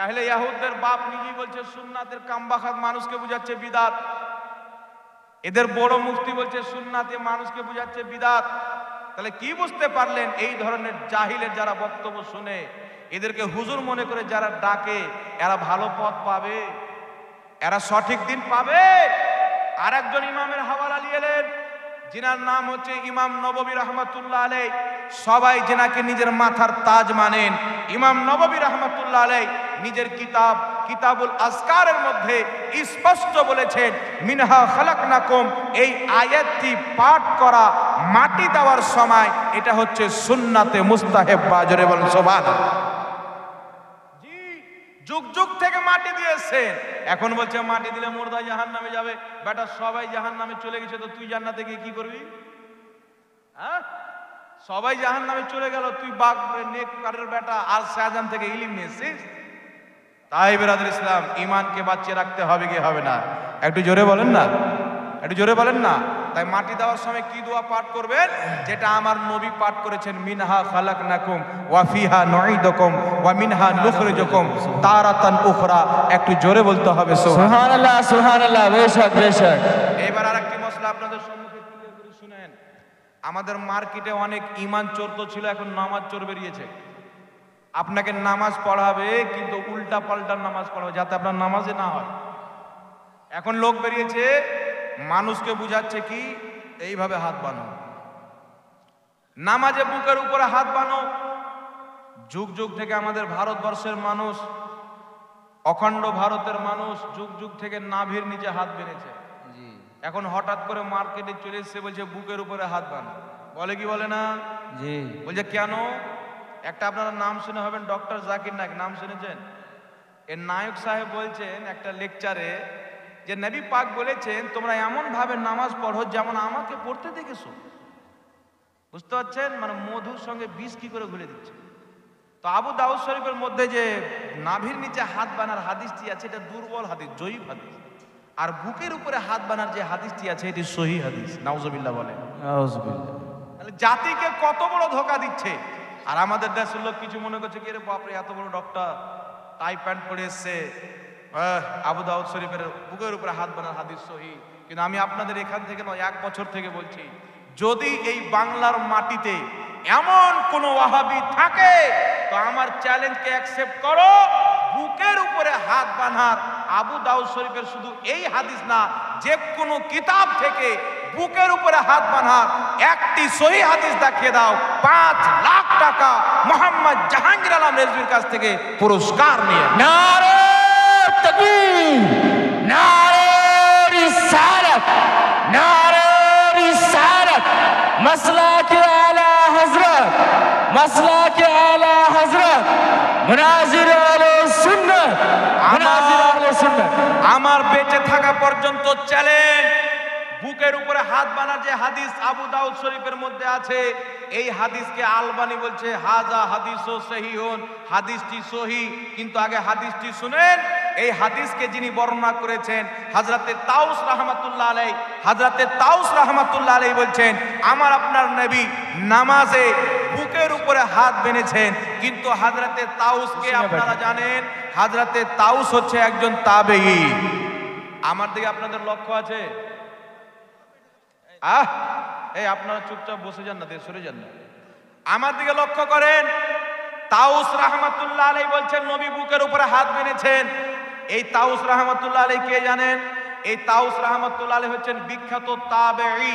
আহলে ইয়াহুদদের বাপ নিজেই বলছে সুন্নাতের কামবাখাত মানুষকে বুঝাচ্ছে বিদাত। এদের বড় মুফতি বলছে সুন্নাতে মানুষকে বুঝাচ্ছে বিদাত। তাহলে কি বুঝতে পারলেন? এই ধরনের জাহিলের যারা বক্তব্য শুনে এদেরকে হুজুর মনে করে যারা ডাকে, এরা ভালো পথ পাবে, এরা সঠিক দিন পাবে। আর একজন ইমামের হাওয়ালা নিয়ে এলেন, যিনার নাম হচ্ছে ইমাম নববী রাহমাতুল্লাহ আলাইহি। সবাই যেনাকে নিজের মাথার তাজ মানেন। ইমাম নববী রাহমাতুল্লাহ আলাইহি নিজের কিতাব কিতাবুল আজকারের মধ্যে স্পষ্ট বলেছেন, মিনহা খালাকনাকুম, এই আয়াতটি পাঠ করা মাটি দেওয়ার সময় এটা হচ্ছে সুন্নাতে মুস্তাহাব্বা। জোরে বলেন সুবহানাল্লাহ। জি, যুগ যুগ থেকে মাটি দিয়েছেন, এখন বলছে মাটি দিলে মুর্দা জাহান্নামে যাবে। বেটা সবাই জাহান্নামে চলে গেছে, তো তুই জান্নাতে গিয়ে কি করবি? হ্যাঁ, সবাই জাহান্নামে চলে গেল, তুই বাঘ নেককারের বেটা আর শাহজাহান থেকে ইলম নিয়েছিস। তাই বিরাদর ইসলাম, ইমানকে বাঁচিয়ে রাখতে হবে কি হবে না? একটু জোরে বলেন না, একটু জোরে বলেন না। তাই মাটি দেওয়ার সময় কি দোয়া পাঠ করবেন? যেটা আমার নবী পাঠ করেছেন, মিনহা খালাকনাকুম ওয়া ফিহা নুঈদুকুম ওয়া মিনহা নুখরিজুকুম তারাতান উখরা। একটু জোরে বলতে হবে সুবহানাল্লাহ, সুবহানাল্লাহ। বেশক বেশক। এবার আরেকটি মশলা আপনাদের সম্মুখে ক্লিয়ার করে শুনেন। আমাদের মার্কেটে অনেক ইমান চোর তো ছিল, এখন নামাজ চোর বেরিয়েছে। আপনাকে নামাজ পড়াবে কিন্তু উল্টা পাল্টা নামাজ পড়াবে, যাতে আপনার নামাজে না হয়। এখন লোক বেরিয়েছে, মানুষকে বুঝাচ্ছে কি, এইভাবে হাত বানো, নামাজে বুকের উপরে হাত বানো। যুগ যুগ থেকে আমাদের ভারতবর্ষের মানুষ, অখণ্ড ভারতের মানুষ যুগ যুগ থেকে নাভির নিচে হাত বেঁধেছে। এখন হঠাৎ করে মার্কেটে চলে এসে বলছে বুকের উপরে হাত বানো। বলে কি বলে না? জি। বলছে কেন? একটা আপনারা নাম শুনে হবেন, ডক্টর জাকির নায়েক, নাম শুনেছেন? এর নায়ক সাহেব বলছেন একটা লেকচারে যে নবী পাক বলেছেন তোমরা এমন ভাবে নামাজ পড়ো যেমন আমাকে পড়তে দেখেছো। বুঝতে পারছেন? মানে মধুর সঙ্গে বিষ কি করে ঘুরে দিচ্ছে। তো আবু দাউদ শরীফের মধ্যে যে নাভির নিচে হাত বানার হাদিসটি আছে, এটা দুর্বল হাদিস, জয়ীফ হাদিস। আর বুকের উপরে হাত বানার যে হাদিসটি আছে, এটি সহিহ হাদিস। নাউজুবিল্লাহ বলেন। নাউজুবিল্লাহ। তাহলে জাতিকে কত বড় ধোঁকা দিচ্ছে। আর আমাদের দেশের লোক কিছু মনে করছে কি রে বাপরে, এত বড় ডক্টর, টাই প্যান্ট পরে এসছে, আবু দাউদ শরীফের বুকের উপরে হাত বানার হাদিস সহিহ। কিন্তু আমি আপনাদের এখান থেকে নয়, 1 বছর থেকে বলছি, যদি এই বাংলার মাটিতে এমন কোন ওয়াহাবি থাকে তো আমার চ্যালেঞ্জকে অ্যাকসেপ্ট করো, বুকের উপরে হাত বাঁধার আবু দাউদ শরীফের শুধু এই হাদিস না, যে কোনো কিতাব থেকে বুকের উপরে হাত বাঁধার একটি সহিহ হাদিস দেখিয়ে দাও, 5 লাখ টাকা মোহাম্মদ জাহাঙ্গীর আলম রেজভির কাছ থেকে পুরস্কার নিয়ে। নারে তাকবীর, নারে রিসালাত, নারে রিসালাত। মাসলাকে আলা হযরত, মাসলাকে আলা হযরত, মুনাজির আহলে সুন্নাহ, মুনাজির আহলে সুন্নাহ। আমার বেঁচে থাকা পর্যন্ত চ্যালেঞ্জ, বুকের উপরে হাত বানার যে হাদিস আবু দাউদ শরীফের মধ্যে আছে, এই হাদিসকে আলবানী বলছে হাজা হাদিসও সহিহুন, হাদিসটি সহিহ। কিন্তু আগে হাদিসটি শুনেন। এই হাদিসকে যিনি বর্ণনা করেছেন হযরতে তাউস রাহমাতুল্লাহ আলাইহি, হযরতে তাউস রাহমাতুল্লাহ আলাইহি বলছেন আমার আপনার নবী নামাজে বুকের উপরে হাত বেঁধেছেন। কিন্তু হযরতে তাউসকে আপনারা জানেন, হযরতে তাউস হচ্ছে একজন তাবেঈ। আমার দিকে আপনাদের লক্ষ্য আছে? এই আপনারা চুপচাপ বসে যান না, সরে যান না, আমার দিকে লক্ষ্য করেন। তাউস রাহমাতুল্লাহ আলাইহি বলছেন নবী বুকের উপরে হাত বেঁধেছেন। এই তাউস রাহমাতুল্লাহ আলাইহি কে জানেন? এই তাউস রাহমাতুল্লাহ আলাইহি হচ্ছেন বিখ্যাত তাবেঈ।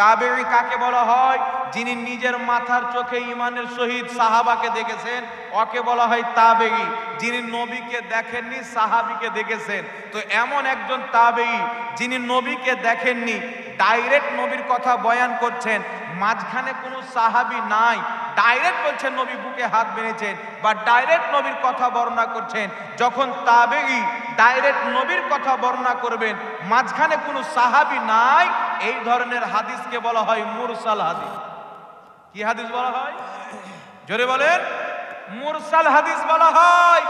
তাবেঈ কাকে বলা হয়? যিনি নিজের মাথার চোখে ঈমানের সহিত সাহাবাকে দেখেছেন, ওকে বলা হয় তাবেঈ। যিনি নবীকে দেখেননি, সাহাবীকে দেখেছেন। তো এমন একজন তাবেঈ যিনি নবীকে দেখেননি, ডাইরেক্ট নবীর কথা বয়ান করছেন, মাঝখানে কোনো সাহাবী নাই, ডাইরেক্ট বলছেন নবী বুকে হাত বেঁধেছেন বা ডাইরেক্ট নবীর কথা বর্ণনা করছেন। যখন তাবেঈ ডাইরেক্ট নবীর কথা বর্ণনা করবেন, মাঝখানে কোনো সাহাবী নাই, এই ধরনের হাদিসকে বলা হয় মুরসাল হাদিস। কি হাদিস বলা হয়? জোরে বলেন। মুরসাল হাদিস বলা হয়।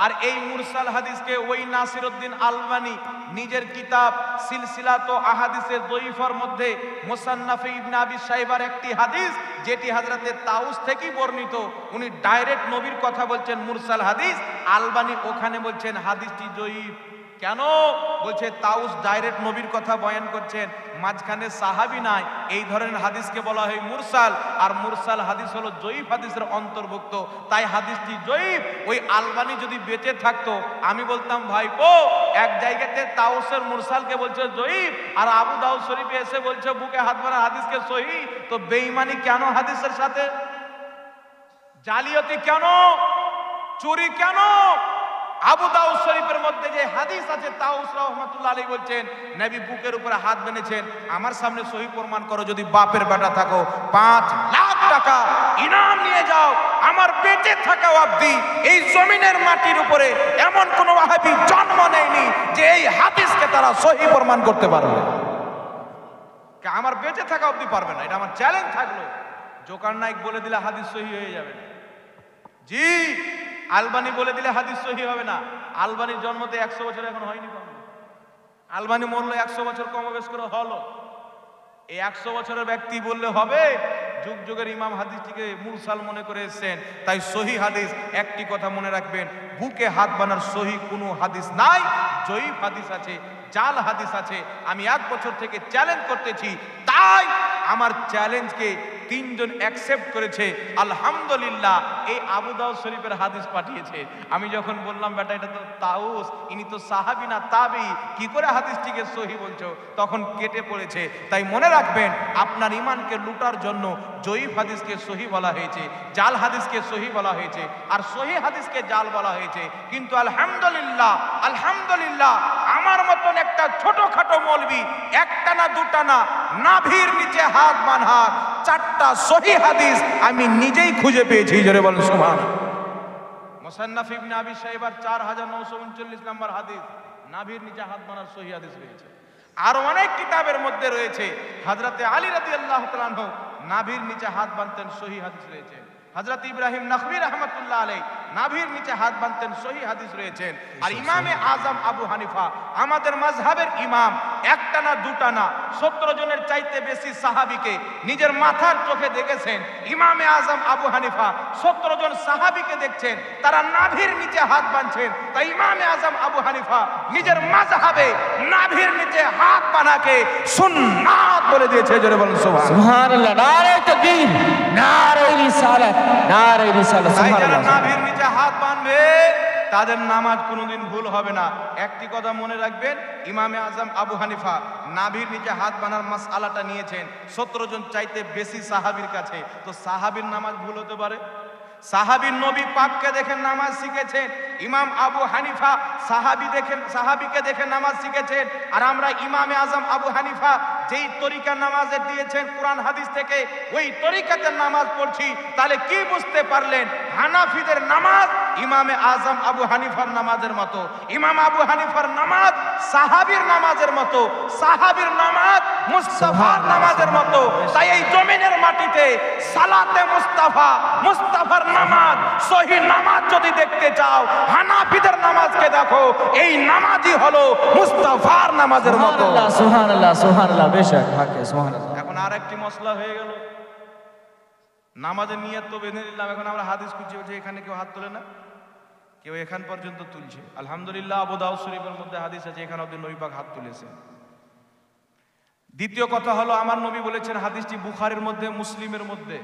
আর এই মুরসাল হাদিসকে ওই নাসিরউদ্দিন আলবানী নিজের কিতাব সিলসিলাত আহাদিসে যঈফার মধ্যে মুসান্নাফে ইবনে আবি শাইবার একটি হাদিস, যেটি হযরতে তাউস থেকে বর্ণিত, উনি ডাইরেক্ট নবীর কথা বলছেন, মুরসাল হাদিস। আলবানী ওখানে বলছেন হাদিসটি যঈফ। কেন বলছে? তাউস ডাইরেক্ট নবীর কথা বয়ান করছেন, মাঝখানে সাহাবী নাই, এই ধরনের হাদিসকে বলা হয় মুরসাল, আর মুরসাল হাদিস হলো যঈফ হাদিসের অন্তর্ভুক্ত, তাই হাদিসটি যঈফ। ওই আলবানী যদি বেঁচে থাকতো, আমি বলতাম ভাইপো, এক জায়গাতে তাউসের মুরসালকে বলছে যঈফ, আর আবু দাউদ শরীফে এসে বলছে বুকে হাত মারা হাদিসকে সহিহ, তো বেঈমানি কেন হাদিসের সাথে? জালিয়াতি কেন? চুরি কেন? আবু দাউদ শরীফের মধ্যে যে হাদিস আছে, তাউস রাহমাতুল্লাহ আলাইহি বলছেন নবী বুকের উপরে হাত বেঁধেছেন, আমার সামনে সহিহ প্রমাণ করো, যদি বাপের বেটা থাকো 5 লাখ টাকা ইনাম নিয়ে যাও, আমার বেঁচে থাকা অবধি এই জমিনের মাটির উপরে এমন কোন ওয়াহাবি জন্ম নেয়নি যে এই হাদিসকে তারা সহিহ প্রমাণ করতে পারবে। আমার বেঁচে থাকা অবধি পারবে না, এটা আমার চ্যালেঞ্জ থাকলো। জোকার নাইক বলে দিলে হাদিস সহিহ হয়ে যাবে না। জি, আলবানী বলে দিলে হাদিস সহিহ হবে না। আলবানীর জন্মতে 100 বছর এখন হয়নি, আলবানী মরলো 100 বছর কমবেশ করে হলো। এই 100 বছরের ব্যক্তি বললে হবে? যুগ যুগের ইমাম হাদিসটিকে মুরসাল মনে করে এসেছেন, তাই সহিহ হাদিস একটি কথা মনে রাখবেন, বুকে হাত বানার সহিহ কোনো হাদিস নাই, যঈফ হাদিস আছে, জাল হাদিস আছে। আমি 1 বছর থেকে চ্যালেঞ্জ করতেছি, তাই আমার চ্যালেঞ্জকে 3 জন অ্যাকসেপ্ট করেছে, আলহামদুলিল্লাহ। এই আবু দাউদ শরীফের হাদিস পাঠিয়েছে। আমি যখন বললাম বেটা এটা তো তাউস, ইনি তো সাহাবী না তাবী, কি করে হাদিসটিকে সহিহ বলছো, তখন কেটে পড়েছে। তাই মনে রাখবেন, আপনার ঈমানকে লুটার জন্য যঈফ হাদিসকে সহিহ বলা হয়েছে, জাল হাদিসকে সহিহ বলা হয়েছে, আর সহিহ হাদিসকে জাল বলা হয়েছে। কিন্তু আলহামদুলিল্লাহ, আলহামদুলিল্লাহ, আমার মতন একটা ছোটখাটো মৌলবি, একটা না দুটা না, নাভির নিচে হাত বাঁধার 4টা সহিহ হাদিস আমি নিজেই খুঁজে পেয়েছি। জোরে বলেন সুবহানাল্লাহ। মুসান্নাফ ইবনে আবি শাইবার 4939 নম্বর হাদিস, নাভির নিচে হাত বাঁধার সহিহ হাদিস রয়েছে। আর অনেক কিতাবের মধ্যে রয়েছে, হযরতে আলী রাদিয়াল্লাহু তাআলা আনহু নাভির নিচে হাত বাঁধতেন, সহিহ হাদিস রয়েছে। হযরত ইব্রাহিম নাখবী রাহমাতুল্লাহ আলাইহি নাভির নিচে হাত বাঁধতেন, সহিহ হাদিস রয়েছেন। আর ইমামে আজম আবু হানিফা, আমাদের মাযহাবের ইমাম, একটা না দুটা না, 17 জনের চাইতে বেশি সাহাবীকে নিজের মাথার চোখে দেখেছেন। ইমামে আজম আবু হানিফা 17 জন সাহাবীকে দেখছেন, তারা নাভির নিচে হাত বাঁধছেন। তাই ইমামে আজম আবু হানিফা নিজের মাযহাবে নাভির নিচে হাত বাঁধাকে সুন্নাত বলে দিয়েছে। জোরে বলেন সুবহানাল্লাহ। সুবহানাল্লাহ। নারে তাকবীর, নারে রিসালাত, নারে রিসালাত। সুবহানাল্লাহ। নাভির নিচে হাত বাঁধবে, তাদের নামাজ কোনোদিন ভুল হবে না। একটি কথা মনে রাখবেন, ইমামে আজম আবু হানিফা নাভির নিচে হাত বাঁধার মাসআলাটা নিয়েছেন 17 জন চাইতে বেশি সাহাবীর কাছে। তো সাহাবীর নামাজ ভুল হতে পারে? সাহাবীর নবী পাককে দেখে নামাজ শিখেছেন, ইমাম আবু হানিফা সাহাবীকে দেখে নামাজ শিখেছেন। আর আমরা ইমামে আজম আবু হানিফা যেই তরিকা নামাজের দিয়েছেন কোরআন হাদিস থেকে, ওই তরিকাতে নামাজ পড়ছি। তাহলে কি বুঝতে পারলেন? হানাফিদের নামাজ ইমামে আজম আবু হানিফার নামাজের মতো, ইমাম আবু হানিফার নামাজ সাহাবীর নামাজের মতো, সাহাবীর নামাজ মুস্তাফার নামাজের মতো। তাই এই জমিনের মাটিতে সালাতে মুস্তাফা, মুস্তাফার নামাজ, সহিহ নামাজ যদি দেখতে চাও, হানাফিদের নামাজকে দেখো, এই নামাজই হলো মুস্তাফার নামাজের মতো। সুবহানাল্লাহ, সুবহানাল্লাহ, সুবহানাল্লাহ, বেশক হাকে সুবহানাল্লাহ। এখন আরেকটি মসলা হয়ে গেল, নামাজের নিয়ত তো বেঁধে নিলাম, এখন আমরা হাদিস খুঁজে বলছি এখানে কেউ হাত তোলে না, কেউ এখান পর্যন্ত তুলছে। আলহামদুলিল্লাহ, আবু দাউদ শরীফের মধ্যে হাদিস আছে এখানে অব্দি নবী পাক হাত তুলেছেন। দ্বিতীয় কথা হলো, আমার নবী বলেছেন, হাদিসটি বুখারীর মধ্যে, মুসলিমের মধ্যে,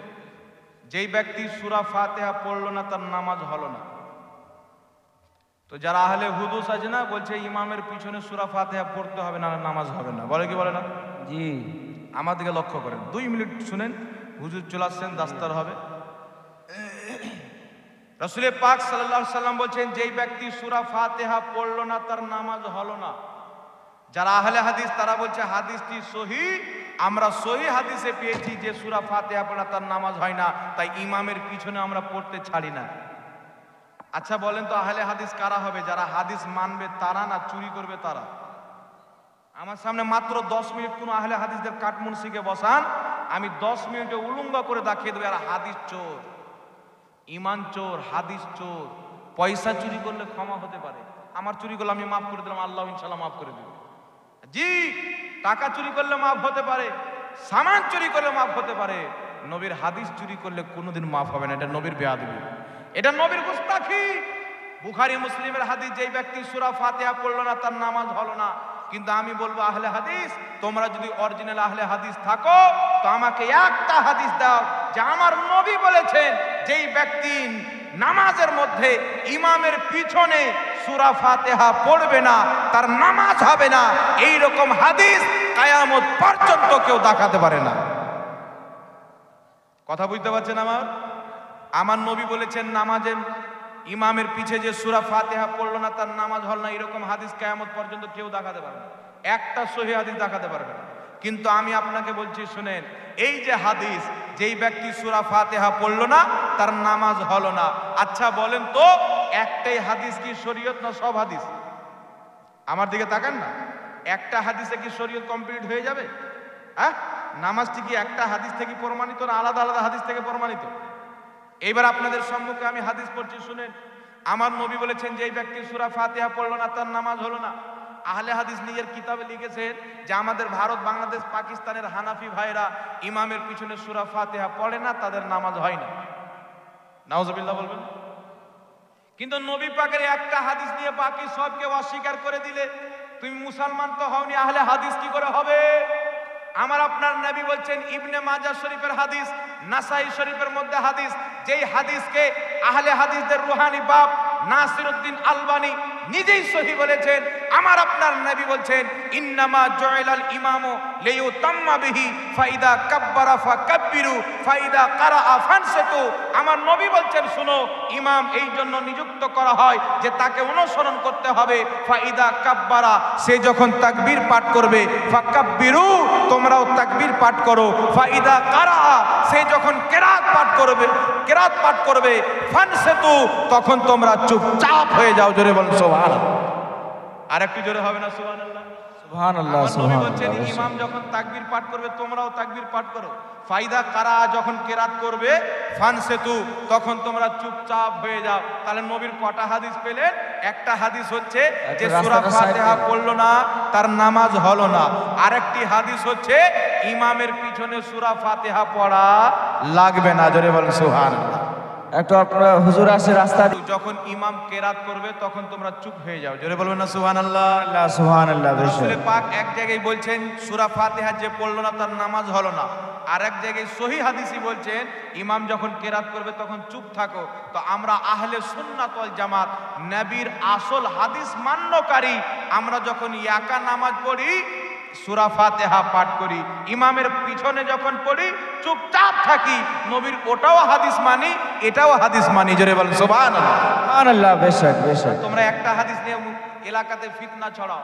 যেই ব্যক্তি সূরা ফাতিহা পড়লো না তার নামাজ হলো না। তো যারা আহলে হুদুস আছে না, বলছে ইমামের পিছনে সূরা ফাতিহা পড়তে হবে না, নামাজ হবে না, বলে কি বলে না? জি, আমাদেরকে লক্ষ্য করেন, 2 মিনিট শুনেন, হুজুর চলে আসছেন, দাস্তার হবে। রাসূল পাক সাল্লাল্লাহু আলাইহি সাল্লাম বলছেন, যেই ব্যক্তি সূরা ফাতিহা পড়লো না তার নামাজ হলো না। যারা আহলে হাদিস তারা বলছে হাদিসটি সহিহ, আমরা সহিহ হাদিসে পেয়েছি যে সূরা ফাতিহা পড়া তার নামাজ হয় না, তাই ইমামের পিছনে আমরা পড়তে ছাড়ি না। আচ্ছা বলেন তো, আহলে হাদিস কারা হবে? যারা হাদিস মানবে তারা, না চুরি করবে তারা? আমার সামনে মাত্র 10 মিনিট কোন আহলে হাদিসদের কাঠমুনসিকে বসান, আমি 10 মিনিটে উলঙ্গ করে দেখিয়ে দেবো, আর হাদিস চোর, ইমান চোর, হাদিস চোর। পয়সা চুরি করলে ক্ষমা হতে পারে, আমার চুরি করলে আমি মাফ করে দিলাম, আল্লাহ ইনশাআল্লাহ মাফ করে দেবে। জি, টাকা চুরি করলে মাফ হতে পারে, সামান চুরি করলে মাফ হতে পারে, নবীর হাদিস চুরি করলে কোনোদিন মাফ হবে না। এটা নবীর বেয়াদবি, এটা নবীর গুস্তাখি। বুখারী মুসলিমের হাদিস, যেই ব্যক্তি সূরা ফাতিহা পড়লো না তার নামাজ হলো না। কিন্তু আমি বলবো আহলে হাদিস, তোমরা যদি অরিজিনাল আহলে হাদিস থাকো তো আমাকে একটা হাদিস দাও যে আমার নবী বলেছেন যেই ব্যক্তি নামাজের মধ্যে ইমামের পিছনে সূরা ফাতিহা পড়বে না তার নামাজ হবে না। এই রকম হাদিস কিয়ামত পর্যন্ত কেউ দেখাতে পারে না। কথা বুঝতে পারছেন? আমার নবী বলেছেন নামাজের ইমামের পিছে যে সূরা ফাতিহা পড়লো না তার নামাজ হল না, এরকম হাদিস কিয়ামত পর্যন্ত কেউ দেখাতে পারবে না, একটা সহিহ হাদিস দেখাতে পারবে না। কিন্তু আমি আপনাকে বলছি শুনেন, এই যে হাদিস, যেই ব্যক্তি সূরা ফাতিহা পড়লো না তার নামাজ হলো না, আচ্ছা বলেন তো একটাই হাদিস কি শরীয়ত না সব হাদিস? আমার দিকে তাকান না, একটা হাদিসে কি শরীয়ত কমপ্লিট হয়ে যাবে? হ্যাঁ, নামাজটি কি একটা হাদিস থেকে প্রমাণিত না আলাদা আলাদা হাদিস থেকে প্রমাণিত? এইবার আপনাদের সম্মুখে আমি হাদিস পড়ছি শুনেন। আমার নবী বলেছেন যেই ব্যক্তি সূরা ফাতিহা পড়লো না তার নামাজ হলো না। আহলে হাদিস নিজের কিতাবে লিখেছেন যে আমাদের ভারত, বাংলাদেশ, পাকিস্তানের হানাফি ভাইরা ইমামের পিছনে সূরা ফাতিহা পড়ে না, তাদের নামাজ হয় না। নাউজুবিল্লাহ বলবেন। কিন্তু নবী পাকের একটা হাদিস নিয়ে বাকি সবকে অস্বীকার করে দিলে তুমি মুসলমান তো হওনি, আহলে হাদিস কি করে হবে? আমার আপনার নবী বলছেন, ইবনে মাজাহ শরীফের হাদিস, নাসাই শরীফের মধ্যে হাদিস, যেই হাদিসকে আহলে হাদিসদের রুহানি বাপ নাসিরউদ্দিন আলবানী নিজেই সহিহ বলেছেন। আমার আপনার নবী বলছেন, ইন্নামা জুইলাল ইমামু লিইউতাম্মা বিহি ফাইদা কাব্বারা ফাকাব্বিরু ফাইদা কারাআ ফানসিতু। আমার নবী বলছেন শুনো, ইমাম এই জন্য নিযুক্ত করা হয় যে তাকে অনুসরণ করতে হবে। ফাইদা কাব্বারা, সে যখন তাকবীর পাঠ করবে, ফাকাব্বিরু, তোমরাও তাকবীর পাঠ করো। ফাইদা কারাআ, সে যখন কেরাত পাঠ করবে, ফানসিতু, তখন তোমরা চুপচাপ হয়ে যাও। জোরে বল সুবহানাল্লাহ। আর একটু জোরে হবে না সুবহানাল্লাহ? সুবহানাল্লাহ, নবী বলছেন ইমাম যখন তাকবীর পাঠ করবে তোমরাও তাকবীর পাঠ করো। ফাইদা কারা, যখন কেরাত করবে, ফানসিতু, তখন তোমরা চুপচাপ হয়ে যাও। তাহলে নবীর কটা হাদিস পেলেন? একটা হাদিস হচ্ছে যে সূরা ফাতিহা পড়লো না তার নামাজ হলো না। আরেকটি হাদিস হচ্ছে ইমামের পিছনে সূরা ফাতিহা পড়া লাগবে না। জোরে বলেন সুবহানাল্লাহ। একটু আপনারা হুজুর আসে রাস্তা, যখন ইমাম কেরাত করবে তখন তোমরা চুপ হয়ে যাও। জোরে বলবেন না সুবহানাল্লাহ? সুবহানাল্লাহ। রাসূল পাক এক জায়গায় বলছেন সূরা ফাতিহা যে পড়লো না তার নামাজ হলো না, আর এক জায়গায় সহিহ হাদিসই বলছেন ইমাম যখন কেরাত করবে তখন চুপ থাকো। তো আমরা আহলে সুন্নাত ওয়াল জামাত, নবীর আসল হাদিস মান্যকারী, আমরা যখন একা নামাজ পড়ি সূরা ফাতিহা পাঠ করি, ইমামের পিছনে যখন পড়ি চুপচাপ থাকি, নবীর ওটাও হাদিস মানি, এটাও হাদিস মানি। জোরে বলেন সুবহানাল্লাহ। সুবহানাল্লাহ। বেশক বেশক। তোমরা একটা হাদিস নিয়ে এলাকাতে ফিতনা ছড়াও,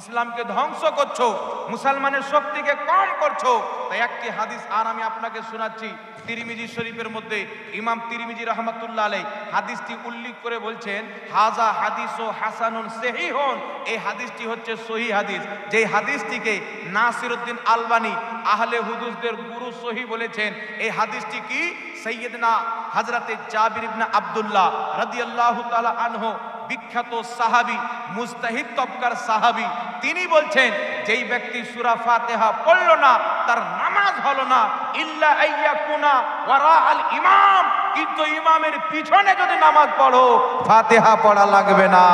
ইসলামকে ধ্বংস করছো, মুসলমানের শক্তিকে কম করছো। তাই একটি হাদিস আর আমি আপনাকে শোনাচ্ছি, তিরমিজি শরীফের মধ্যে ইমাম তিরমিজি রাহমাতুল্লাহ আলাইহি হাদিসটি উল্লেখ করে বলছেন, হাজা হাদিসু হাসানুন সহিহুন, এই হাদিসটি হচ্ছে সহিহ হাদিস। যেই হাদিসটিকে নাসিরউদ্দিন আলবানী আহলে হুদিসদের গুরু সহিহ বলেছেন। এই হাদিসটি কি? সাইয়্যিদনা হযরতে জাবির ইবনে আব্দুল্লাহ রাদিয়াল্লাহু তাআলা আনহু, বিখ্যাত সাহাবী, মুজতাহিদ তবকার সাহাবী, তিনি বলছেন যেই ব্যক্তি সূরা ফাতিহা পড়লো না তার নামাজ হলো না, ইল্লা আইয়াকুনা ওয়ারা আল ইমাম, কিন্তু ইমামের পিছনে যদি নামাজ পড়ো ফাতিহা পড়া লাগবে না।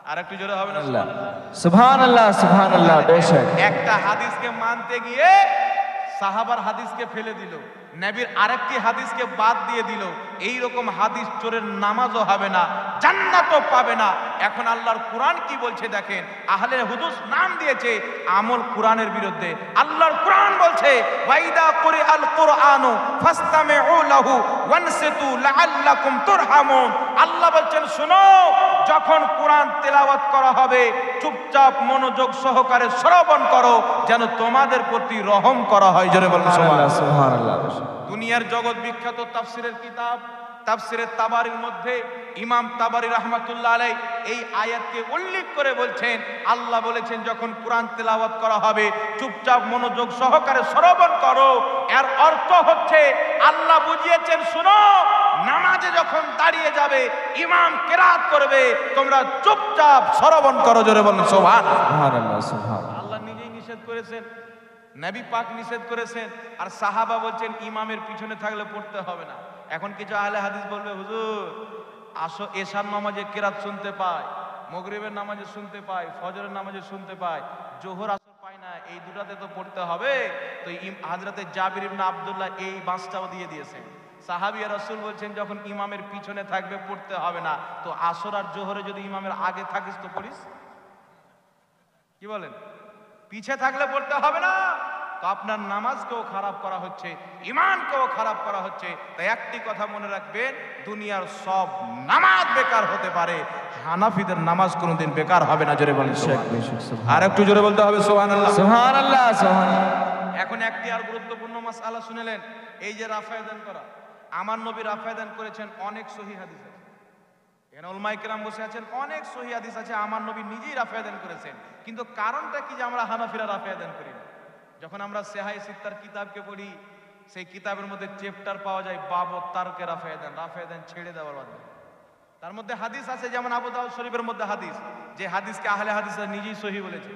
আর একটু জোরে হবে না সুবহানাল্লাহ? সুবহানাল্লাহ। বেশক। একটা হাদিসকে মানতে গিয়ে সাহাবার হাদিসকে ফেলে দিল, নবীর আরেকটি হাদিসকে বাদ দিয়ে দিল। এই রকম হাদিস চোরের নামাজও হবে না, জান্নাতও পাবে না। এখন আল্লাহর কোরআন কি বলছে দেখেন, আহলে হুদিস নাম দিয়েছে, আমল কোরআনের বিরুদ্ধে। আল্লাহর কোরআন বলছে, ওয়াইদা কুরিআল কুরআনু ফাসতামিউ লাহু ওয়ানসিতু লাআল্লাকুম তুরহামুন। আল্লাহ বলছেন শুনো, যখন কোরআন তেলাওয়াত করা হবে চুপচাপ মনোযোগ সহকারে শ্রবণ করো, যেন তোমাদের প্রতি রহম করা হয়। জোরে বলুন সুবহানাল্লাহ। সুবহানাল্লাহ। দুনিয়ার জগৎ বিখ্যাত তাফসিরের কিতাব তাফসিরে তাবারির মধ্যে ইমাম তাবারি রাহমাতুল্লাহ আলাইহি এই আয়াতকে উল্লেখ করে বলছেন, আল্লাহ বলেছেন যখন কোরআন তেলাওয়াত করা হবে চুপচাপ মনোযোগ সহকারে শ্রবণ করো। এর অর্থ হচ্ছে আল্লাহ বুঝিয়েছেন শুনো, নামাজে যখন দাঁড়িয়ে যাবে ইমাম কেরাত করবে, তোমরা চুপচাপ শ্রবণ করো। জোরে বলুন সুবহানাল্লাহ। সুবহানাল্লাহ, সুবহানাল্লাহ। আল্লাহ নিজেই নিষেধ করেছেন, নবী পাক নিষেধ করেছেন, আর সাহাবা বলছেন ইমামের পিছনে থাকলে পড়তে হবে না। এখন কিছু আহলে হাদিস বলবে, হুজুর আসো এশার নামাজে কেরাত শুনতে পায়, মাগরিবের নামাজে শুনতে পায়, ফজরের নামাজে শুনতে পায়, জোহর আসর পায় না, এই দুটাতে তো পড়তে হবে। তো হযরতে জাবির ইবনে আব্দুল্লাহ এই বাঁশটাও দিয়ে দিয়েছেন। সাহাবী আর রাসূল বলছেন যখন ইমামের পিছনে থাকবে পড়তে হবে না, তো আসর আর জোহরে যদি ইমামের আগে থাকিস তো পড়িস। কি বলেন? পিছে থাকলে পড়তে হবে না, তো আপনার নামাজকেও খারাপ করা হচ্ছে, ঈমানকেও খারাপ করা হচ্ছে। তাই একটি কথা মনে রাখবেন, দুনিয়ার সব নামাজ বেকার হতে পারে, হানাফিদের নামাজ কোনোদিন বেকার হবে না। জোরে বলেন সুবহানাল্লাহ। আর একটু জোরে বলতে হবে সুবহানাল্লাহ। সুবহানাল্লাহ, সুবহানাল্লাহ। এখন একটি আর গুরুত্বপূর্ণ মাসআলা শুনেলেন, এই যে রাফায়েদান করা, আমার নবী রাফায়েদান করেছেন, অনেক সহিহ হাদিস আছে। এখানে উলামায়ে কেরাম বসে আছেন, অনেক সহিহ হাদিস আছে, আমার নবী নিজেই রাফায়েদান করেছেন। কিন্তু কারণটা কি যে আমরা হানাফিরা রাফায়েদান করি না? যখন আমরা সেহায়ে সিত্তার কিতাবকে পড়ি, সেই কিতাবের মধ্যে চ্যাপ্টার পাওয়া যায় বাবু তারকে রাফায়েদান, রাফায়েদান ছেড়ে দেওয়ার বাদ। তার মধ্যে হাদিস আছে, যেমন আবু দাউদ শরীফের মধ্যে হাদিস, যে হাদিসকে আহলে হাদিসরা নিজেই সহিহ বলেছে।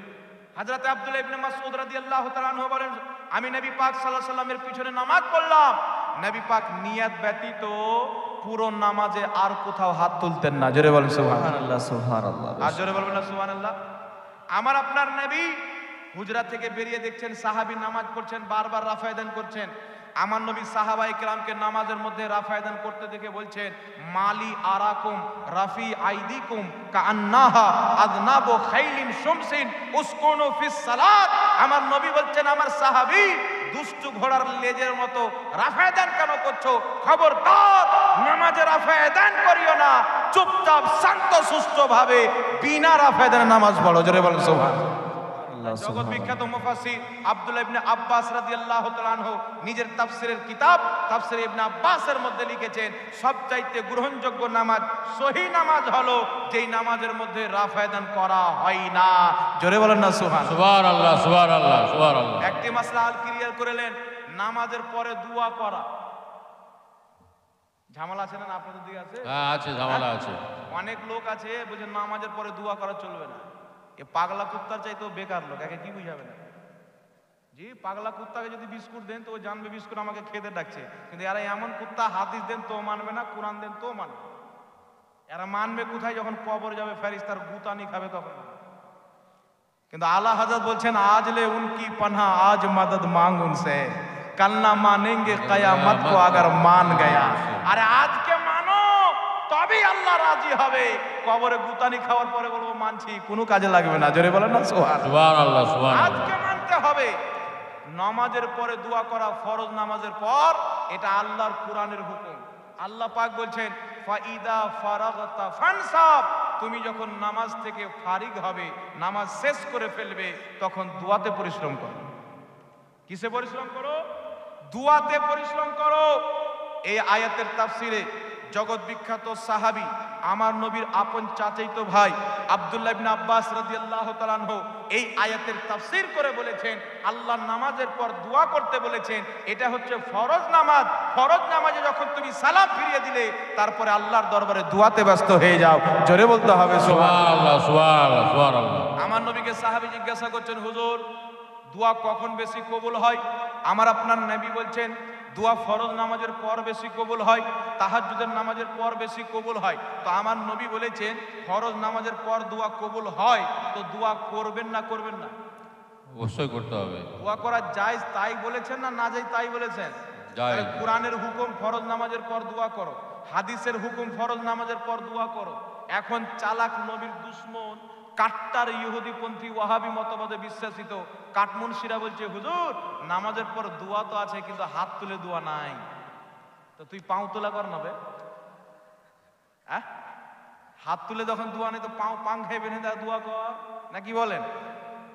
হযরত আব্দুল্লাহ ইবনে মাসউদ রাদিয়াল্লাহু তাআলা আনহু বলেন, আমি নবী পাক সাল্লাল্লাহু আলাইহি সাল্লামের পিছনে নামাজ পড়লাম, নবী পাক নিয়াত ব্যতীত পুরো নামাজে আর কোথাও হাত তুলতেন না। জোরে বলেন সুবহানাল্লাহ। সুবহানাল্লাহ, সুবহানাল্লাহ। আর জোরে বলবেন না সুবহানাল্লাহ। আমার আপনার নবী হুজরা থেকে বেরিয়ে দেখছেন সাহাবী নামাজ পড়ছেন, বারবার রাফায়েদান করছেন। আমার নবী সাহাবায়ে কেরামকে নামাজের মধ্যে রাফায়েদান করতে দেখে বলছেন, মালি আরাকুম রাফি আইদিকুম কাআন্নাহা আযনাবু খাইলিন শামসিন উসকুনু ফিস সালাত। আমার নবী বলছেন, আমার সাহাবী দুষ্টু ঘোড়ার লেজের মতো রাফায়েদান কেন করছো? খবরদার নামাজে রাফায়েদান করিও না, চুপচাপ শান্ত সুস্থ ভাবে বিনা রাফায়েদানে নামাজ পড়ো। জোরে বলেন সুবহানাল্লাহ। জগৎ বিখ্যাত মুফাসসির আব্দুল্লাহ ইবনে আব্বাস রাদিয়াল্লাহু তাআলা আনহু নিজের তাফসীরের কিতাব তাফসীর ইবনে আব্বাসের মধ্যে লিখেছেন, সবচাইতে গ্রহণযোগ্য নামাজ, সহিহ নামাজ হলো যেই নামাজের মধ্যে রাফায়েদান করা হয় না। জোরে বলেন না সুবহানাল্লাহ। সুবহানাল্লাহ, সুবহানাল্লাহ, সুবহানাল্লাহ। একটি মাসলা আল ক্লিয়ার করলেন, নামাজের পরে দোয়া করা। ঝামেলা আছে না আপনাদের দিকে? আছে? হ্যাঁ, আছে, ঝামেলা আছে। অনেক লোক আছে বলছে নামাজের পরে দোয়া করা চলবে না। এ পাগলা কুত্তার চাইতেও বেকার লোক, একে কি বুঝাবে না? জি, পাগলা কুত্তাকে যদি বিস্কুট দেন তো ও জানবে বিস্কুট আমাকে খেতে ডাকছে, কিন্তু এরা এমন কুত্তা, হাদিস দেন তো মানবে না, কোরআন দেন তো মানবে। এরা মানবে কোথায়? যখন কবর যাবে, ফেরেশতার গুতানি খাবে তখন। কিন্তু আলা হযরত বলছেন, আজ লে উনকি পনাহ আজ মদদ মাंग उनसे कल ना मानेंगे कयामत को अगर मान गया। আরে আজকে মানো, তবেই আল্লাহ রাজি হবে। কবরে গুতানি খাওয়ার পরে বলবো মানছি, কোনো কাজে লাগবে না। জোরে বলেন না সুবহানাল্লাহ। সুবহানাল্লাহ, সুবহানাল্লাহ। আজকে মানতে হবে। নামাজের পরে দোয়া করা, ফরজ নামাজের পর, এটা আল্লাহর কোরআনের হুকুম। আল্লাহ পাক বলছেন, ফাইদা ফারাগতা ফানসাব, তুমি যখন নামাজ থেকে ফারিগ হবে, নামাজ শেষ করে ফেলবে, তখন দোয়াতে পরিশ্রম করো। কিসে পরিশ্রম করো? দোয়াতে পরিশ্রম করো। এই আয়াতের তাফসিরে জগৎ বিখ্যাত সাহাবী, আমার নবীর আপন চাচাতো ভাই আব্দুল্লাহ ইবনে আব্বাস রাদিয়াল্লাহু তাআলা আনহু এই আয়াতের তাফসীর করে বলেছেন, আল্লাহ নামাজের পর দোয়া করতে বলেছেন, এটা হচ্ছে ফরজ নামাজ। ফরজ নামাজে যখন তুমি সালাম ফিরিয়ে দিলে, তারপরে আল্লাহর দরবারে দোয়াতে ব্যস্ত হয়ে যাও। জোরে বলতে হবে সুবহানাল্লাহ, সুবহানাল্লাহ, সুবহানাল্লাহ। আমার নবীকে সাহাবী জিজ্ঞাসা করছেন, হুজুর দোয়া কখন বেশি কবুল হয়? আমার আপনার নবী বলছেন, দোয়া ফরজ নামাজের পর বেশি কবুল হয়, তাহাজ্জুদের নামাজের পর বেশি কবুল হয়। তো আমার নবী বলেছেন, ফরজ নামাজের পর দোয়া কবুল হয়, তো দোয়া করবেন না করবেন না? অবশ্যই করতে হবে। দোয়া করা জায়েজ তাই বলেছেন না না জায়েজ তাই বলেছেন? জায়েজ। কোরআনের হুকুম ফরজ নামাজের পর দোয়া করো, হাদিসের হুকুম ফরজ নামাজের পর দোয়া করো। এখন চালাক নবীর দুশমন, কাট্টার ইহুদিপন্থী ওয়াহাবি মতবাদে বিশ্বাসিত কাটমুনশিরা বলছে, হুজুর নামাজের পর দোয়া তো আছে, কিন্তু হাত তুলে দোয়া নাই। তো তুই পাও তোলা কর না বে, হাত তুলে যখন দোয়া নেই তো পাও পাংখায় বেঁধে দেওয়া দোয়া কর, নাকি বলেন?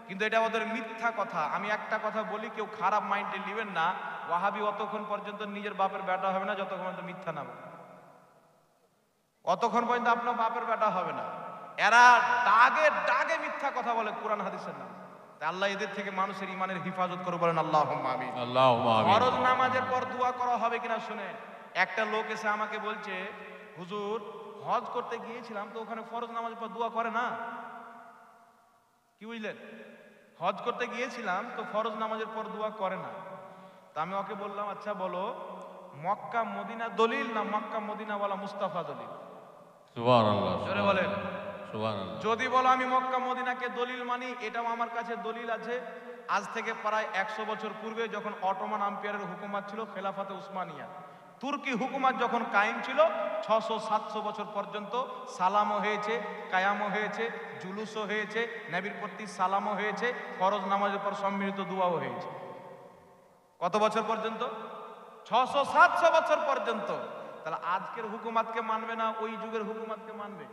কিন্তু এটা ওদের মিথ্যা কথা। আমি একটা কথা বলি, কেউ খারাপ মাইন্ডে নেবেন না, ওয়াহাবি অতক্ষণ পর্যন্ত নিজের বাপের বেটা হবে না যতক্ষণ পর্যন্ত মিথ্যা না বলে, অতক্ষণ পর্যন্ত আপনার বাপের বেটা হবে না। এরা ডাগে ডাগে মিথ্যা কথা বলে কোরআন হাদিসের নাম। তাই আল্লাহ এদের থেকে মানুষের ইমানের হিফাজত করে, বলেন আল্লাহুম্মা আমিন। আল্লাহুম্মা আমিন। ফরজ নামাজের পর দোয়া করা হবে কিনা শুনেন। একটা লোক এসে আমাকে বলছে, হুজুর হজ করতে গিয়েছিলাম তো ওখানে ফরজ নামাজের পর দোয়া করে না। কি বুঝলেন? হজ করতে গিয়েছিলাম তো ফরজ নামাজের পর দোয়া করে না। তা আমি ওকে বললাম, আচ্ছা বলো মক্কা মদিনা দলিল না মক্কা মদিনা বলা মুস্তাফা দলিল? সুবহানাল্লাহ। জোরে বলেন। সুবহানাল্লাহ। যদি বলো আমি মক্কা মদিনাকে দলিল মানি, এটাও আমার কাছে দলিল আছে। আজ থেকে প্রায় 100 বছর পূর্বে যখন অটোমান আম্পায়ারের হুকুমত ছিল, খেলাফাতে উসমানিয়া, তুর্কি হুকুমত যখন কায়েম ছিল, 600-700 বছর পর্যন্ত সালামও হয়েছে, কায়ামও হয়েছে, জুলুসও হয়েছে, নবীর প্রতি সালামও হয়েছে, ফরজ নামাজের পর সম্মিলিত দুয়াও হয়েছে। কত বছর পর্যন্ত? 600-700 বছর পর্যন্ত। তাহলে আজকের হুকুমাতকে মানবে না ওই যুগের হুকুমাতকে মানবে?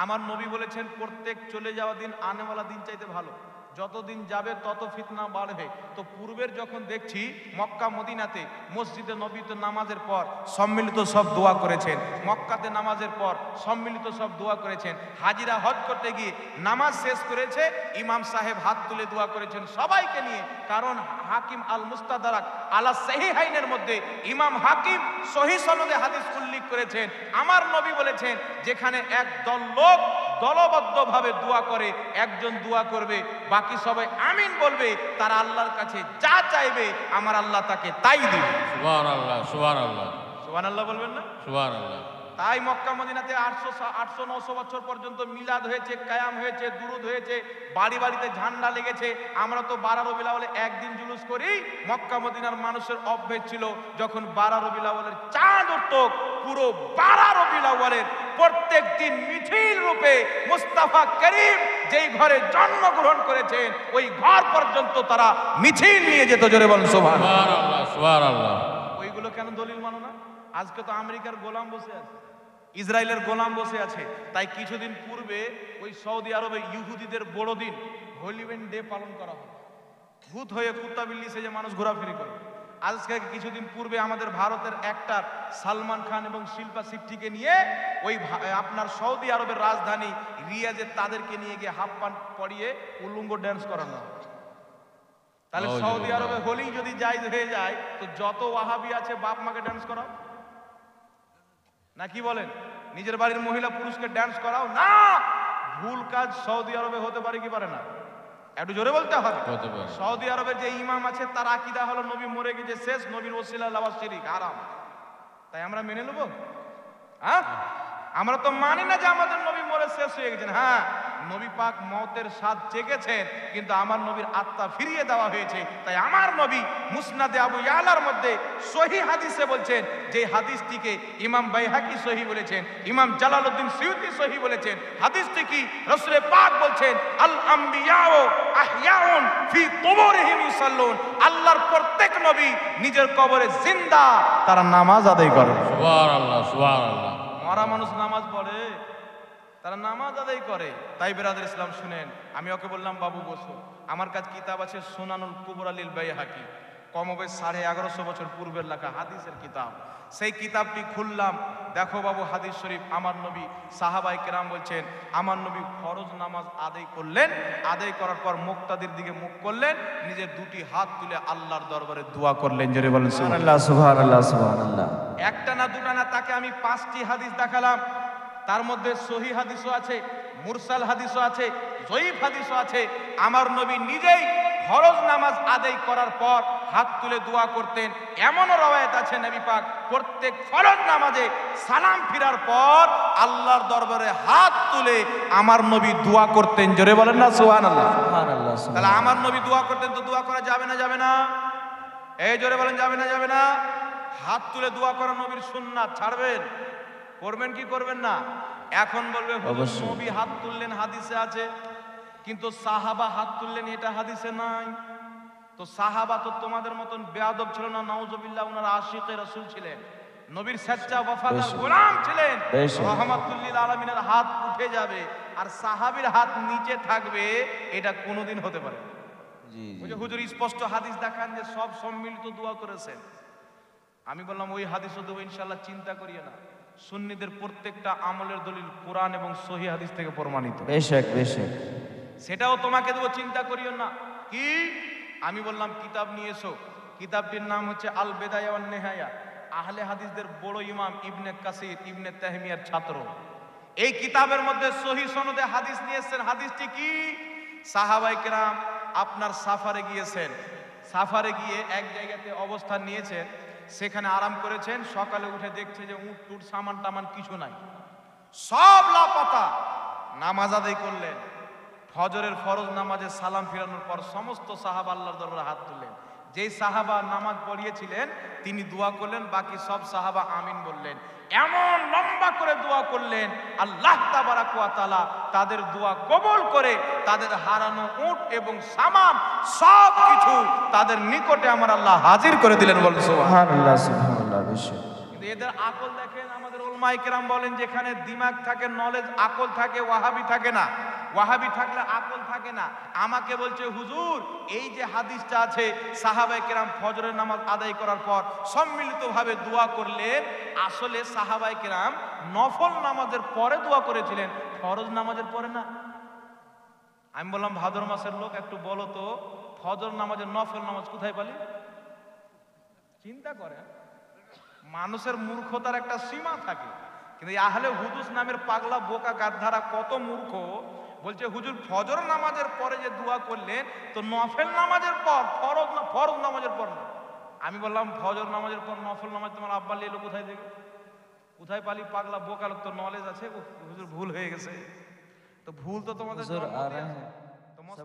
আমার নবী বলেছেন প্রত্যেক চলে যাওয়া দিন আনেওয়ালা দিন চাইতে ভালো, যতদিন যাবে তত ফিতনা বাড়বে। তো পূর্বের যখন দেখছি মক্কা মদিনাতে মসজিদে নবীতে নামাজের পর সম্মিলিত সব দোয়া করেছেন, মক্কাতে নামাজের পর সম্মিলিত সব দোয়া করেছেন, হাজিরা হজ করতে গিয়ে নামাজ শেষ করেছে, ইমাম সাহেব হাত তুলে দোয়া করেছেন সবাইকে নিয়ে। কারণ হাকিম আল মুস্তাদরাক আলা সহিহাইনের মধ্যে ইমাম হাকিম সহি সনদে হাদিস উল্লেখ করেছেন, আমার নবী বলেছেন যেখানে এক দল লোক দলবদ্ধভাবে দোয়া করে, একজন দোয়া করবে, বাকি সবাই আমিন বলবে, তারা আল্লাহর কাছে যা চাইবে আমার আল্লাহ তাকে তাই দিবে। সুবহানাল্লাহ। সুবহানাল্লাহ। সুবহানাল্লাহ বলবেন না? সুবহানাল্লাহ। তাই মক্কা মদিনাতে 800-900 বছর পর্যন্ত মিলাদ হয়েছে, কায়াম হয়েছে, দুরুদ হয়েছে, বাড়ি বাড়িতে ঝান্ডা লেগেছে। আমরা তো 12 রবিউল আউয়ালে একদিন জুলুস করি। মক্কা মদিনার মানুষের অভ্যেস ছিল যখন 12 রবিউল আউয়ালের চাঁদ উঠত, পুরো 12 রবিউল আউয়ালের প্রত্যেক দিন মিছিল রূপে মুস্তাফা করিম যেই ঘরে জন্মগ্রহণ করেছেন ওই ঘর পর্যন্ত তারা মিছিল নিয়ে যেত। জোরে বলেন সুবহানাল্লাহ। সুবহানাল্লাহ। সুবহানাল্লাহ। ওইগুলো কেন দলিল মানো না? আজকে তো আমেরিকার গোলাম বসে আছে, ইসরায়েলের গোলাম বসে আছে। তাই কিছুদিন পূর্বে ওই সৌদি আরবে ইহুদিদের বড়দিন হোলিওয়েন ডে পালন করা হয়। ভূত হয়ে কুত্তা বিল্লি সেজে মানুষ ঘোরাফেরি করে। আজকে কিছুদিন পূর্বে আমাদের ভারতের অ্যাক্টর সালমান খান এবং শিল্পা শিট্টিকে নিয়ে ওই আপনার সৌদি আরবের রাজধানী রিয়াজে তাদেরকে নিয়ে গিয়ে হাফ প্যান্ট পরিয়ে উলুঙ্গ ড্যান্স করানো হয়। তাহলে সৌদি আরবে হোলি যদি জায়েজ হয়ে যায় তো যত ওয়াহাবি আছে বাপ মাকে ড্যান্স করাও না, কি বলেন? নিজের বাড়ির মহিলা পুরুষকে ড্যান্স করাও না। ভুল কাজ সৌদি আরবে হতে পারে কি পারে না? একটু জোরে বলতে হবে। সৌদি আরবের যে ইমাম আছে তার আকীদা হলো নবী মরে গেছে শেষ, নবীর ওসিলা লাওয়া শিরিক হারাম। তাই আমরা মেনে নেব? হ্যাঁ, আমরা তো মানি না যে আমাদের নবী মরে শেষ হয়ে গেছেন। হ্যাঁ, নবী পাক মওতের স্বাদ জেগেছেন, কিন্তু আমার নবীর আত্মা ফিরিয়ে দেওয়া হয়েছে। তাই আমার নবী মুসনাদে আবু ইয়ালার মধ্যে সহিহ হাদিসে বলছেন, যে হাদিসটিকে ইমাম বাইহাকি সহিহ বলেছেন, ইমাম জালালউদ্দিন সিয়ুতি সহিহ বলেছেন। হাদিসটি কি? রাসূল পাক বলছেন, আল আম্বিয়াউ আহইয়াউন ফি কুবুরিহিম ইউসাল্লুন। আল্লাহর প্রত্যেক নবী নিজের কবরে জিন্দা, তারা নামাজ আদায় করে। সুবহানাল্লাহ। সুবহানাল্লাহ। মরা মানুষ নামাজ পড়ে, তারা নামাজ আদায় করে। তাই বেরাদর ইসলাম শুনেন, আমি ওকে বললাম বাবু বসো, আমার কাছে কিতাব আছে সুনানুল কুবরা লিল বাইহাকি, কমবেশ 1150 বছর পূর্বের লেখা হাদিসের কিতাব। সেই কিতাবটি খুললাম, দেখো বাবু হাদিস শরীফ, আমার নবী সাহাবায়ে কেরাম বলছেন, আমার নবী ফরজ নামাজ আদায় করলেন, আদায় করার পর মুক্তাদির দিকে মুখ করলেন, নিজের দুটি হাত তুলে আল্লাহর দরবারে দোয়া করলেন। জোরে বলেন সুবহানাল্লাহ। সুবহানাল্লাহ। সুবহানাল্লাহ। একটা না দুটা না, তাকে আমি 5টি হাদিস দেখালাম। তার মধ্যে সহিহ হাদিসও আছে, মুরসাল হাদিসও আছে, জয়ীফ হাদিসও আছে। আমার নবী নিজেই ফরজ নামাজ আদায় করার পর হাত তুলে দোয়া করতেন। এমনও রওয়ায়াত আছে নবী পাক প্রত্যেক ফরজ নামাজে সালাম ফিরার পর আল্লাহর দরবারে হাত তুলে আমার নবী দোয়া করতেন। জোরে বলেন না সুবহানাল্লাহ। সুবহানাল্লাহ। তাহলে আমার নবী দোয়া করতেন, তো দোয়া করা যাবে না যাবে না? এই জোরে বলেন, যাবে না যাবে না? হাত তুলে দোয়া করা নবীর সুন্নাত, ছাড়বেন? করবেন কি করবেন না? এখন বলবে হুজুর নবী হাত তুললেন হাদিসে আছে, কিন্তু সাহাবা হাত তুললেন এটা হাদিসে নাই। তো সাহাবা তো তোমাদের মতন বেয়াদব ছিল না, নাউজুবিল্লাহ, ওনারা আশিকে রাসূল ছিলেন, নবীর স্বেচ্ছা ওয়াফাদার গোলাম ছিলেন। রাহমাতুল লিল আলামিনের হাত উঠে যাবে আর সাহাবীর হাত নিচে থাকবে, এটা কোনোদিন হতে পারে না। জি জি। হুজুর স্পষ্ট হাদিস দেখান যে সব সম্মিলিত দোয়া করেছেন। আমি বললাম ওই হাদিসও দেবো ইনশাআল্লাহ, চিন্তা করিও না। সুন্নিদের প্রত্যেকটা আমলের দলিল কোরআন এবং সহিহ হাদিস থেকে প্রমাণিত। বেশক বেশক। সেটাও তোমাকে দেবো, চিন্তা করিও না। কি? আমি বললাম কিতাব নিয়ে এসো। কিতাবটির নাম হচ্ছে আল বেদায়া ওয়ান নেহায়া, আহলে হাদিসদের বড় ইমাম ইবনে কাসির ইবনে তাহমিয়ার ছাত্র। এই কিতাবের মধ্যে সহিহ সনদে হাদিস নিয়ে এসেছেন। হাদিসটি কি? সাহাবায়ে কেরাম আপনার সাফারে গিয়েছেন, সাফারে গিয়ে এক জায়গাতে অবস্থান নিয়েছেন, সেখানে আরাম করেছেন। সকালে উঠে দেখছে যে উট টুট সামান টামান কিছু নাই, সব লাপাতা। নামাজ আদায় করলেন, ফজরের ফরজ নামাজে সালাম ফিরানোর পর সমস্ত সাহাবা আল্লাহর দরবারে হাত তুললেন। যেই সাহাবা নামাজ পড়িয়েছিলেন তিনি দোয়া করলেন, বাকি সব সাহাবা আমিন বললেন। এমন লম্বা করে দোয়া করলেন, আল্লাহ তাবারাক ওয়া তাআলা তাদের দোয়া কবুল করে তাদের হারানো উট এবং সামান সব কিছু তাদের নিকটে আমার আল্লাহ হাজির করে দিলেন। বলেন সুবহানাল্লাহ। সুবহানাল্লাহ সুবহানাল্লাহ। কিন্তু এদের আকল দেখেন, আমাদের উলামায়ে কেরাম বলেন যেখানে দিমাগ থাকে, নলেজ, আকল থাকে, ওয়াহাবি থাকে না। ওয়াহাবি থাকলে আকল থাকে না। আমাকে বলছে হুজুর এই যে হাদিসটা আছে সাহাবায়ে কেরাম ফজরের নামাজ আদায় করার পর সম্মিলিতভাবে দোয়া করলেন, আসলে সাহাবায়ে কেরাম নফল নামাজের পরে দোয়া করেছিলেন, ফরজ নামাজের পরে না। আমি বললাম ভাদর মাসের লোক, একটু বলো তো ফজর নামাজের নফল নামাজ কোথায় পালি? চিন্তা করেন, মানুষের মূর্খতার একটা সীমা থাকে। কিন্তু আহলে হুদুস নামের পাগলা বোকা গাদ্দারা কত মূর্খ, বলছে হুজুর ফজর নামাজের পরে যে দোয়া করলেন তো নফল নামাজের পর, ফরজ নামাজের পর না। আমি বললাম ফজর নামাজের পর নফল নামাজ তোমার আব্বা এলো কোথায় থেকে? কোথায় পালি? পাগলা বোকা লোক, তো নলেজ আছে। হুজুর ভুল হয়ে গেছে। তো ভুল তো তোমাদের হুজুর জন্ম आ দিয়ে रहे আছে। हैं তোমার